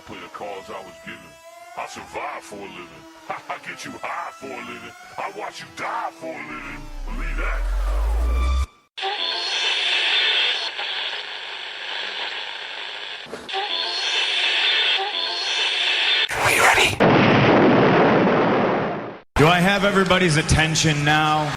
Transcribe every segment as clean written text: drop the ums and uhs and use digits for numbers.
play the cards I was given. I survive for a living. I get you high for a living. I watch you die for a living. Believe that. Are you ready? Do I have everybody's attention now?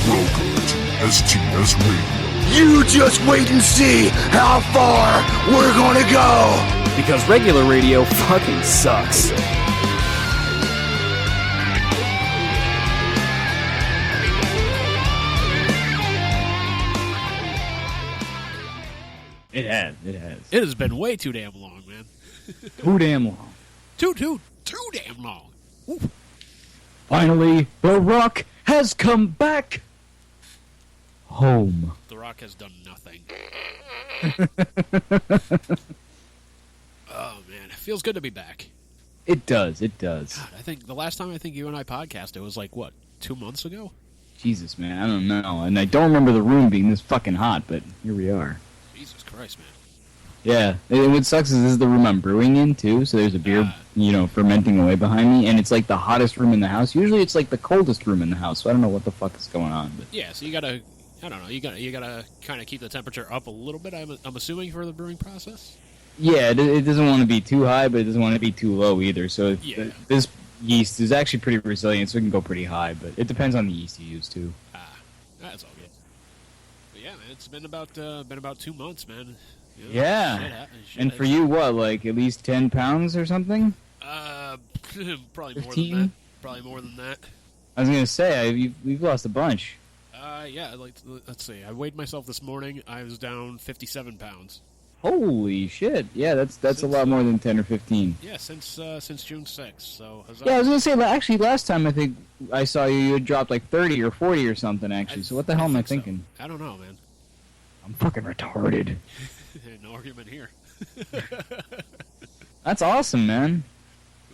Welcome to STS Radio. You just wait and see how far we're gonna go! Because regular radio fucking sucks. It has. It has been way too damn long, man. Too damn long. Too damn long. Ooh. Finally, The Rock has come back home. The Rock has done nothing. Oh, man. It feels good to be back. It does. God, I think the last time you and I podcasted was like, what, 2 months ago? Jesus, man, I don't know. And I don't remember the room being this fucking hot, but here we are. Jesus Christ, man. Yeah, and what sucks is this is the room I'm brewing in, too, so there's a beer, fermenting away behind me, and it's like the hottest room in the house. Usually it's like the coldest room in the house, so I don't know what the fuck is going on. But yeah, so you gotta kind of keep the temperature up a little bit, I'm assuming, for the brewing process? Yeah, it doesn't want to be too high, but it doesn't want to be too low either, so this yeast is actually pretty resilient, so it can go pretty high, but it depends on the yeast you use, too. That's all good. But yeah, man, it's been about 2 months, man. You know, yeah. shit and for you, what, like at least 10 pounds or something? Probably 15? more than that. Probably more than that. I was going to say, we've lost a bunch. Yeah, let's see. I weighed myself this morning. I was down 57 pounds. Holy shit. Yeah, that's a lot more than 10 or 15. Yeah, since June 6th. So yeah, I was going to say, actually, last time I think I saw you had dropped like 30 or 40 or something, actually. So what the hell am I thinking? So. I don't know, man. I'm fucking retarded. No argument here. That's awesome, man.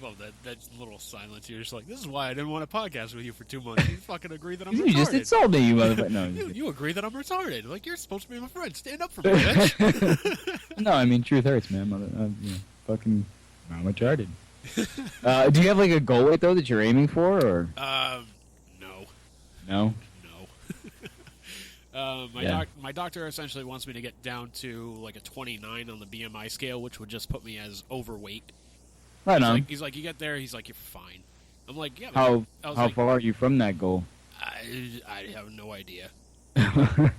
Well, that little silence, you're just like, this is why I didn't want to podcast with you for 2 months. You fucking agree that I'm retarded. You just insulted me, you motherfucker. No, you agree that I'm retarded. Like, you're supposed to be my friend. Stand up for me, bitch. No, I mean, truth hurts, man. I'm retarded. Do you have, like, a goal weight, though, that you're aiming for, or? No. No? My doctor essentially wants me to get down to, like, a 29 on the BMI scale, which would just put me as overweight. Right on. He's like, you get there, he's like, you're fine. I'm like, yeah. How far are you from that goal? I have no idea. I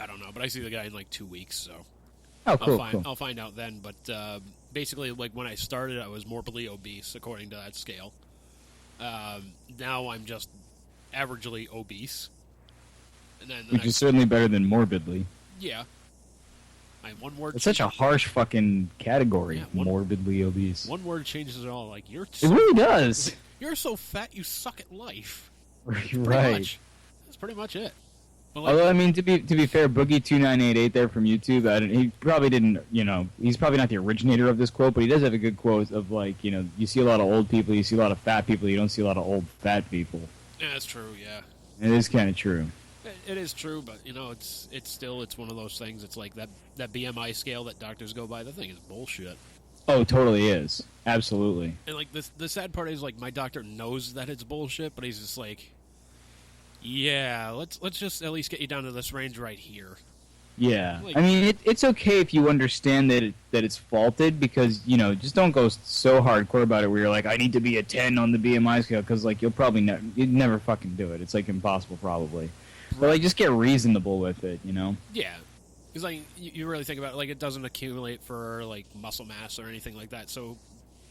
don't know, but I see the guy in like 2 weeks, so. Oh, cool. I'll find out then. But basically, like when I started, I was morbidly obese according to that scale. Now I'm just averagely obese. And then which is certainly better than morbidly. Yeah. One word. It's such a harsh fucking category. Yeah, morbidly obese. One word changes it all. Like it really does. You're so fat, you suck at life. Right. That's pretty much it. But although, I mean, to be fair, Boogie2988 there from YouTube, he probably didn't, he's probably not the originator of this quote, but he does have a good quote of, like, you see a lot of old people, you see a lot of fat people, you don't see a lot of old fat people. Yeah, that's true, yeah. It is kind of true. It is true, but, it's one of those things, it's like that BMI scale that doctors go by, the thing is bullshit. Oh, totally is. Absolutely. And, like, the sad part is, like, my doctor knows that it's bullshit, but he's just like, yeah, let's just at least get you down to this range right here. Yeah. Like, I mean, it's okay if you understand that it's faulted, because, just don't go so hardcore about it where you're like, I need to be a 10 on the BMI scale, because, like, you'll probably you'd never fucking do it. It's, like, impossible, probably. But, like, just get reasonable with it, Yeah. Because, like, you really think about it, like, it doesn't accumulate for, like, muscle mass or anything like that. So,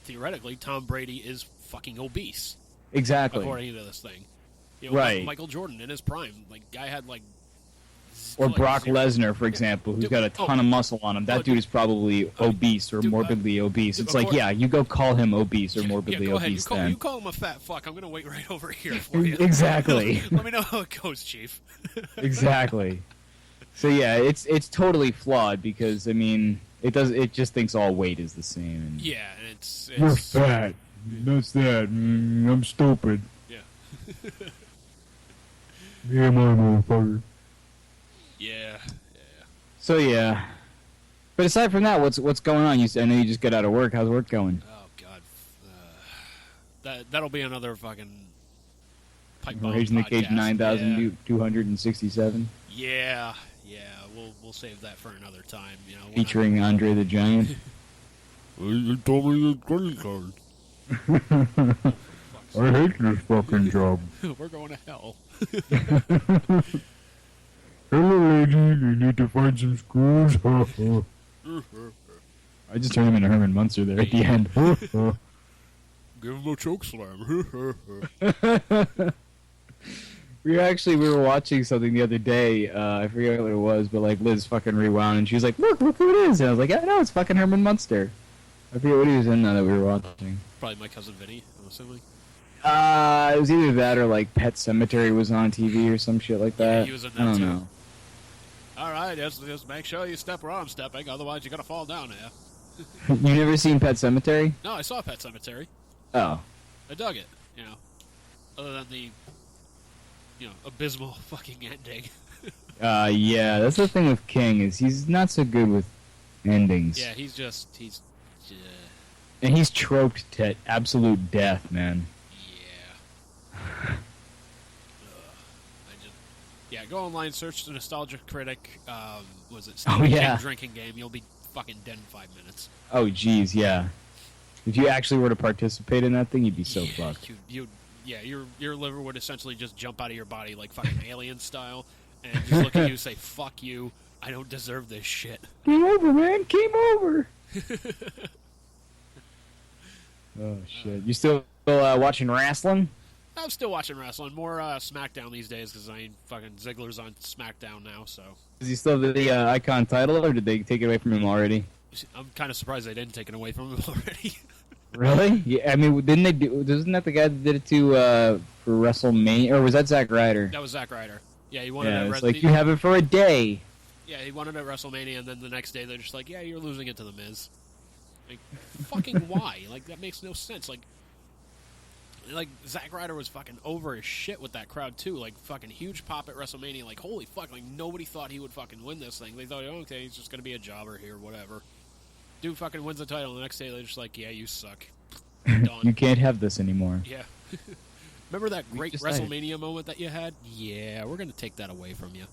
theoretically, Tom Brady is fucking obese. Exactly. According to this thing. Right. Michael Jordan in his prime. Like, guy had, like... Or like Brock Lesnar, for example, who's got a ton of muscle on him. That dude is probably obese or morbidly obese. It's like, yeah, you go call him obese or morbidly go obese ahead. then. You call him a fat fuck. I'm going to wait right over here for you. Exactly. Let me know how it goes, Chief. Exactly. So, yeah, it's totally flawed because, I mean, it just thinks all weight is the same. And yeah, and it's... You're fat. That's that. I'm stupid. Yeah. Yeah, my motherfucker. Yeah. So, yeah. But aside from that, what's going on? I know you just got out of work. How's work going? Oh God, that'll be another fucking pipe bomb Raising the Cage podcast. 9,267. Yeah. We'll save that for another time. You know, Featuring Andre the Giant. You told me the credit card. I hate this fucking job. We're going to hell. Hello, lady. You need to find some screws. I just turned him into Herman Munster there at the end. Give him a choke slam. We were watching something the other day. I forget what it was, but like Liz fucking rewound, and she was like, "Look who it is!" And I was like, "I know, it's fucking Herman Munster." I forget what he was in now that we were watching. Probably my cousin Vinny, I'm assuming. It was either that or like Pet Sematary was on TV or some shit like that. Yeah, he was in that I don't too. know. All right, just make sure you step where I'm stepping, otherwise you're gonna fall down here. You never seen Pet Sematary? No, I saw Pet Cemetery. Oh. I dug it. You know, other than the abysmal fucking ending. Yeah, that's the thing with King is he's not so good with endings. Yeah, he's And he's troped to absolute death, man. Yeah. Go online, search the Nostalgia Critic. Was it Oh, Stephen yeah. King drinking game? You'll be fucking dead in 5 minutes. Oh, jeez, yeah. If you actually were to participate in that thing, you'd be so fucked. Your liver would essentially just jump out of your body like fucking alien style, and just look at you and say, "Fuck you! I don't deserve this shit." Game over, man. Game over. Oh, shit. You still watching wrestling? I'm still watching wrestling. More SmackDown these days because fucking Ziggler's on SmackDown now. So Is he still the Icon title, or did they take it away from him already? I'm kind of surprised they didn't take it away from him already. Really? Yeah. I mean, didn't they do? Isn't that the guy that did it to for WrestleMania, or was that Zack Ryder? That was Zack Ryder. Yeah, he wanted Yeah, it. it's like you have it for a day. Yeah, he wanted it at WrestleMania, and then the next day they're just like, "Yeah, you're losing it to the Miz." Like, fucking why? Like, that makes no sense. Like Zack Ryder was fucking over his shit with that crowd too. Like, fucking huge pop at WrestleMania. Like, holy fuck! Like, nobody thought he would fucking win this thing. They thought, oh, okay, he's just gonna be a jobber here, whatever. Dude fucking wins the title. The next day they're just like, yeah, you suck. Done. You can't have this anymore. Yeah. Remember that great decided. WrestleMania moment that you had? Yeah, we're gonna take that away from you.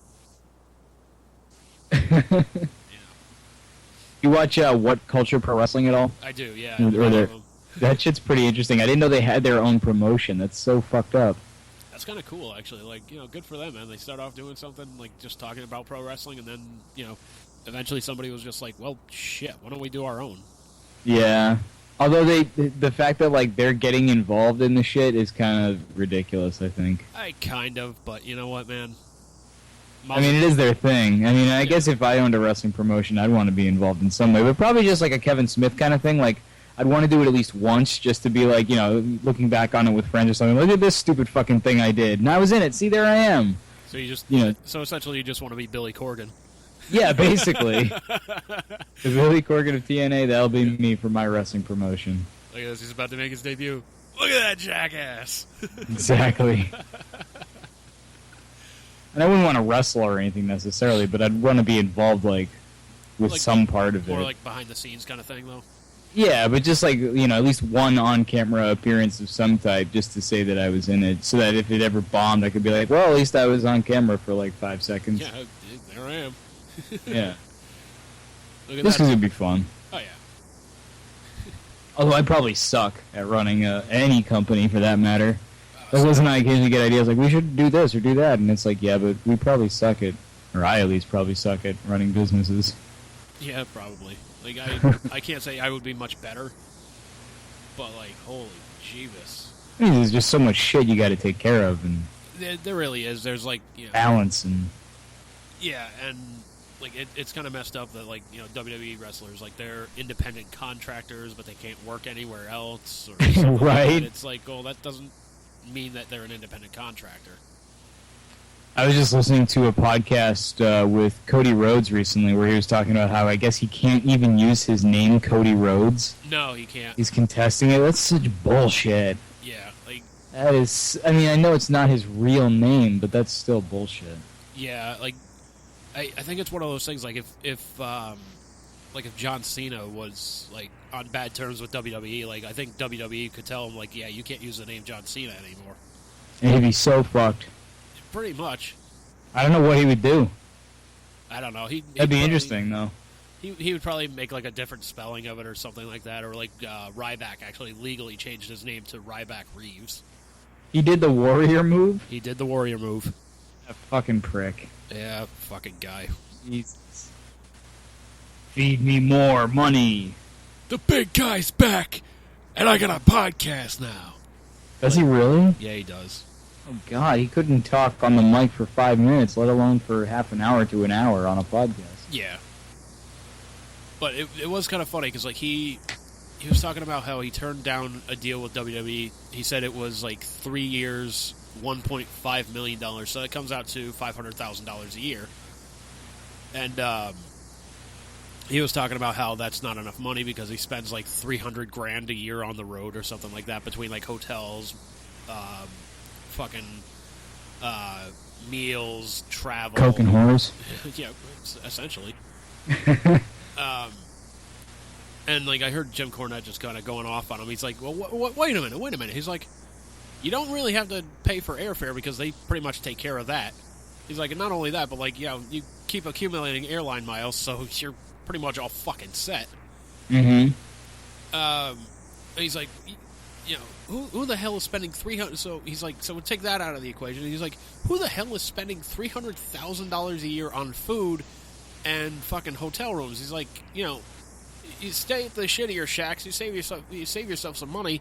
You watch What Culture Pro Wrestling at all? I do, yeah. That shit's pretty interesting. I didn't know they had their own promotion. That's so fucked up. That's kind of cool, actually. Like, good for them, man. They start off doing something, like, just talking about pro wrestling, and then, eventually somebody was just like, well, shit, why don't we do our own? Yeah. Although the fact that, like, they're getting involved in the shit is kind of ridiculous, I think. Kind of, but you know what, man? I mean, it is their thing. I mean, I guess if I owned a wrestling promotion, I'd want to be involved in some way. But probably just like a Kevin Smith kind of thing. Like, I'd want to do it at least once just to be like, looking back on it with friends or something. Look at this stupid fucking thing I did. And I was in it. See, there I am. So you just, so essentially you just want to be Billy Corgan. Yeah, basically. The Billy Corgan of TNA, that'll be me for my wrestling promotion. Look at this, he's about to make his debut. Look at that jackass! Exactly. And I wouldn't want to wrestle or anything necessarily, but I'd want to be involved, like, with some part of it. More like behind the scenes kind of thing, though. Yeah, but just like, at least one on-camera appearance of some type just to say that I was in it, so that if it ever bombed, I could be like, well, at least I was on camera for like 5 seconds. Yeah, there I am. Yeah. Look at Just that. because it'd be fun. Oh, yeah. Although I'd probably suck at running any company for that matter. That wasn't I occasionally get ideas like, we should do this or do that, and it's like, yeah, but we probably suck at, or I at least probably suck at running businesses. Yeah, probably. Like, I can't say I would be much better, but, like, holy Jeebus. I mean, there's just so much shit you got to take care of, and There really is. There's, like, balance, and... Yeah, and, like, it's kind of messed up that, like, WWE wrestlers, like, they're independent contractors, but they can't work anywhere else, or something like Right. that. It's like, well, that doesn't mean that they're an independent contractor. I was just listening to a podcast with Cody Rhodes recently where he was talking about how I guess he can't even use his name, Cody Rhodes. No, he can't. He's contesting it. That's such bullshit. Yeah, like... That is... I mean, I know it's not his real name, but that's still bullshit. Yeah, like... I think it's one of those things, like, if like if John Cena was like on bad terms with WWE, like I think WWE could tell him like, yeah, you can't use the name John Cena anymore. And he'd be so fucked. Pretty much. I don't know what he would do. I don't know. That'd be interesting, though. He would probably make like a different spelling of it or something like that, or like Ryback actually legally changed his name to Ryback Reeves. He did the warrior move? He did the warrior move. That fucking prick. Yeah, fucking guy. Jesus. Feed me more money. The big guy's back, and I got a podcast now. Does he really? Yeah, he does. Oh, God, he couldn't talk on the mic for 5 minutes, let alone for half an hour to an hour on a podcast. Yeah. But it was kind of funny, because like he was talking about how he turned down a deal with WWE. He said it was like 3 years, $1.5 million, so it comes out to $500,000 a year. And he was talking about how that's not enough money because he spends like $300,000 a year on the road or something like that between like hotels, fucking meals, travel, Coke and whores. yeah, essentially. And like I heard Jim Cornette just kind of going off on him. He's like, "Well, wait a minute." He's like, "You don't really have to pay for airfare because they pretty much take care of that." He's like, and not only that, but like, you keep accumulating airline miles, so you're pretty much all fucking set. Mm-hmm. He's like, who the hell is spending $300? So he's like, so we'll take that out of the equation. And he's like, who the hell is spending $300,000 a year on food and fucking hotel rooms? He's like, you stay at the shittier shacks, you save yourself some money,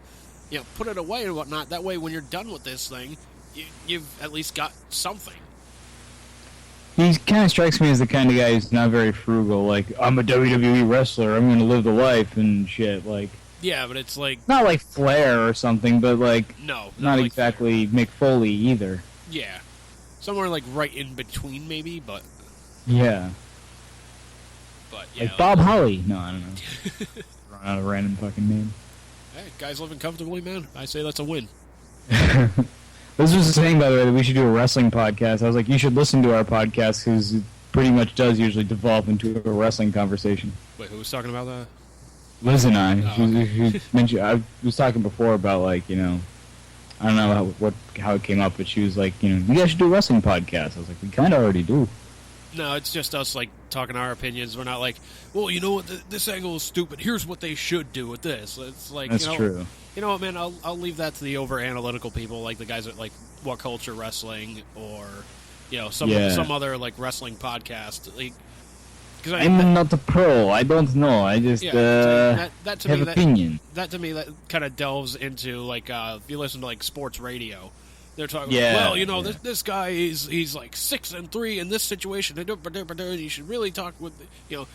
put it away and whatnot. That way, when you're done with this thing, you've at least got something. He kind of strikes me as the kind of guy who's not very frugal. Like, I'm a WWE wrestler, I'm going to live the life and shit. Like, yeah, but it's like not like Flair or something, but like no, not like exactly Flair. Mick Foley either. Yeah, somewhere like right in between, maybe. But yeah, yeah, like Bob Holly. No, I don't know. Run out a random fucking name. Hey, guys living comfortably, man. I say that's a win. This was saying, by the way, that we should do a wrestling podcast. I was like, you should listen to our podcast because it pretty much does usually devolve into a wrestling conversation. Wait, who was talking about that? Liz and I. Oh, She mentioned. I was talking before about like I don't know how it came up, but she was like, you guys should do a wrestling podcast. I was like, we kind of already do. No, it's just us like talking our opinions. We're not like, well, you know what, this angle is stupid. Here's what they should do with this. It's like that's true. You know what, man? I'll leave that to the over analytical people, like the guys at like What Culture Wrestling or some other like wrestling podcast. Like, cause I'm not a pro. I don't know. I just have opinion. That to me that kind of delves into like if you listen to like sports radio. They're talking. Yeah, well, this guy he's like 6-3 in this situation. You should really talk with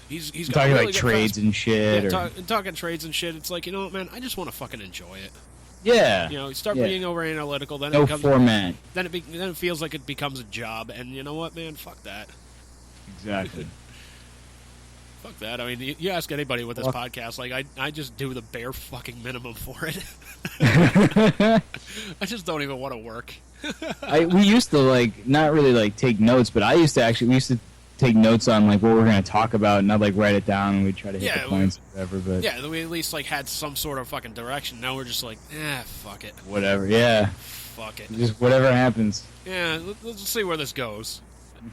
he's got talking really like trades and shit. Talking trades and shit. It's like man, I just want to fucking enjoy it. Yeah. Start being over analytical. Then no it becomes, format. Then it feels like it becomes a job. And you know what, man? Fuck that. Exactly. Fuck that. I mean, you ask anybody with this podcast, like I just do the bare fucking minimum for it. I just don't even want to work. We used to not really take notes, but we used to take notes on what we're going to talk about, and I'd write it down, and we'd try to hit the points or whatever. But yeah, we at least had some sort of fucking direction. Now we're just fuck it. Whatever. Yeah. Fuck it. Just whatever happens. Yeah, let's see where this goes.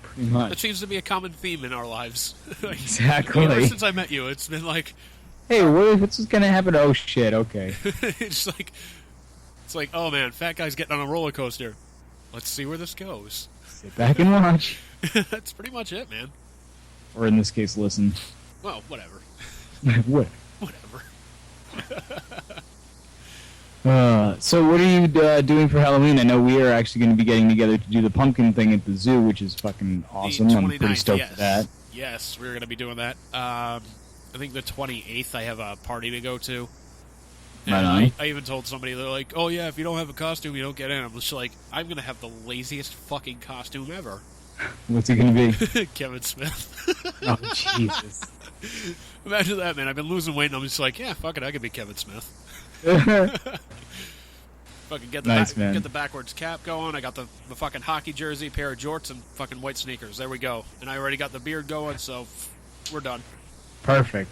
Pretty much. It seems to be a common theme in our lives. Exactly. Ever since I met you, it's been like, hey, what's going to happen? Oh shit! Okay. it's like, oh man, fat guy's getting on a roller coaster. Let's see where this goes. Sit back and watch. That's pretty much it, man. Or in this case, listen. Well, whatever. Whatever. So what are you doing for Halloween? I know we are actually going to be getting together to do the pumpkin thing at the zoo, which is fucking awesome. I'm pretty stoked for that. Yes, we're going to be doing that. I think the 28th I have a party to go to. And I even told somebody, they're like, oh yeah, if you don't have a costume, you don't get in. I'm just like, I'm going to have the laziest fucking costume ever. What's it going to be? Kevin Smith. Oh, Jesus. Imagine that, man. I've been losing weight, and I'm just like, yeah, fuck it, I could be Kevin Smith. Fucking get the backwards cap going. I got the fucking hockey jersey, pair of jorts, and fucking white sneakers. There we go. And I already got the beard going, so we're done. Perfect.